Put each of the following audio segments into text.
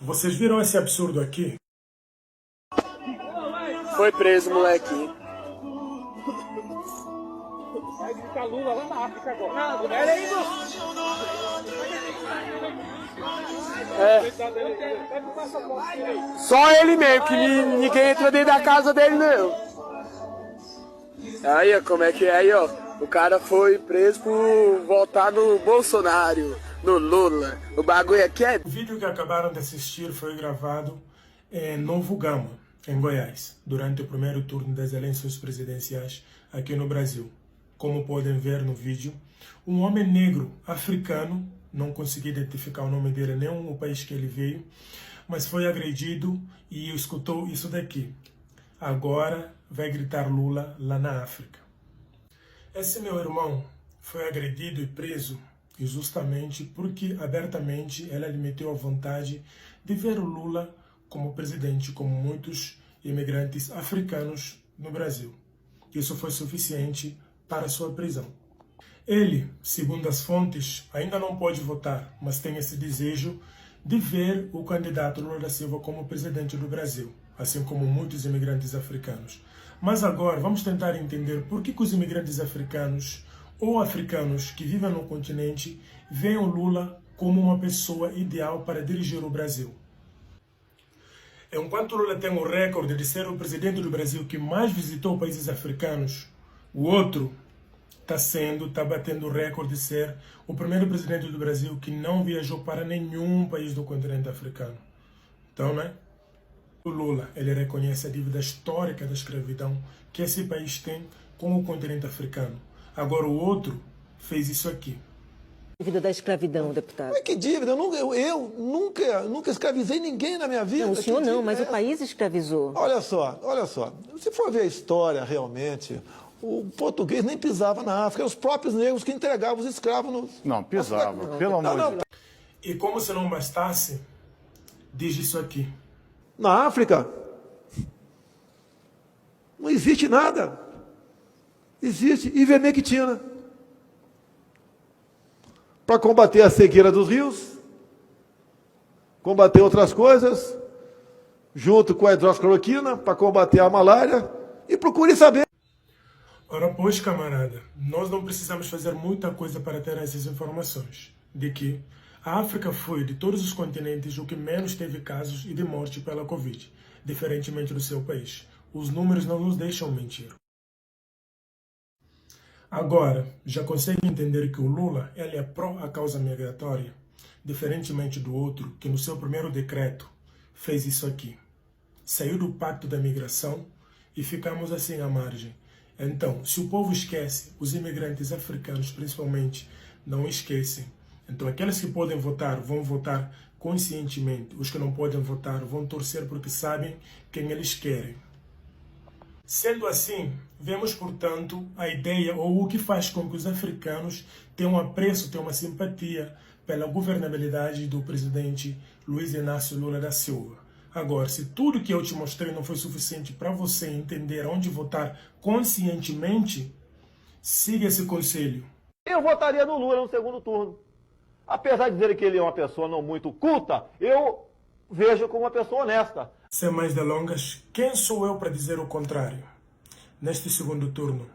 Vocês viram esse absurdo aqui? Foi preso, moleque. Vai gritar Lula lá na África agora. Não, era aí, Só ele mesmo, que ninguém entra dentro da casa dele, não. Aí, ó, como é que é aí, ó? O cara foi preso por votar no Bolsonaro, no Lula. O bagulho aqui é... O vídeo que acabaram de assistir foi gravado em Novo Gama, em Goiás, durante o primeiro turno das eleições presidenciais aqui no Brasil. Como podem ver no vídeo, um homem negro africano, não consegui identificar o nome dele nem o país que ele veio, mas foi agredido e escutou isso daqui. Agora vai gritar Lula lá na África. Esse meu irmão foi agredido e preso justamente porque abertamente ele admitiu a vontade de ver o Lula como presidente, como muitos imigrantes africanos no Brasil. Isso foi suficiente para sua prisão. Ele, segundo as fontes, ainda não pode votar, mas tem esse desejo de ver o candidato Lula da Silva como presidente do Brasil, assim como muitos imigrantes africanos. Mas agora vamos tentar entender por que os imigrantes africanos ou africanos que vivem no continente veem o Lula como uma pessoa ideal para dirigir o Brasil. Enquanto Lula tem o recorde de ser o presidente do Brasil que mais visitou países africanos, o outro está batendo o recorde de ser o primeiro presidente do Brasil que não viajou para nenhum país do continente africano. Então, né? O Lula, ele reconhece a dívida histórica da escravidão que esse país tem com o continente africano. Agora o outro fez isso aqui. Dívida da escravidão, deputado. Mas que dívida? Eu nunca escravizei ninguém na minha vida. Não, o senhor não, mas o país escravizou. Olha só. Se for ver a história realmente, o português nem pisava na África, eram os próprios negros que entregavam os escravos no... Não, pisava, pelo amor de Deus. E como se não bastasse, diz isso aqui. Na África não existe nada. Existe ivermectina. Para combater a cegueira dos rios, combater outras coisas, junto com a hidroxicloroquina, para combater a malária, e procure saber. Ora pois, camarada, nós não precisamos fazer muita coisa para ter essas informações, de que a África foi, de todos os continentes, o que menos teve casos e de morte pela Covid, diferentemente do seu país. Os números não nos deixam mentir. Agora, já consegue entender que o Lula ele é pró a causa migratória, diferentemente do outro que no seu primeiro decreto fez isso aqui. Saiu do pacto da migração e ficamos assim à margem. Então, se o povo esquece, os imigrantes africanos principalmente não esquecem. Então, aqueles que podem votar vão votar conscientemente. Os que não podem votar vão torcer porque sabem quem eles querem. Sendo assim, vemos, portanto, a ideia ou o que faz com que os africanos tenham um apreço, tenham uma simpatia pela governabilidade do presidente Luiz Inácio Lula da Silva. Agora, se tudo que eu te mostrei não foi suficiente para você entender onde votar conscientemente, siga esse conselho. Eu votaria no Lula no segundo turno. Apesar de dizer que ele é uma pessoa não muito culta, eu vejo como uma pessoa honesta. Sem mais delongas, quem sou eu para dizer o contrário? Neste segundo turno,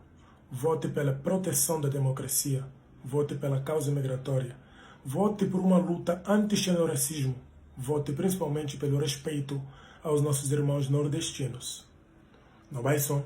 vote pela proteção da democracia, vote pela causa migratória, vote por uma luta anti-xenoracismo, vote principalmente pelo respeito aos nossos irmãos nordestinos. Não vai só.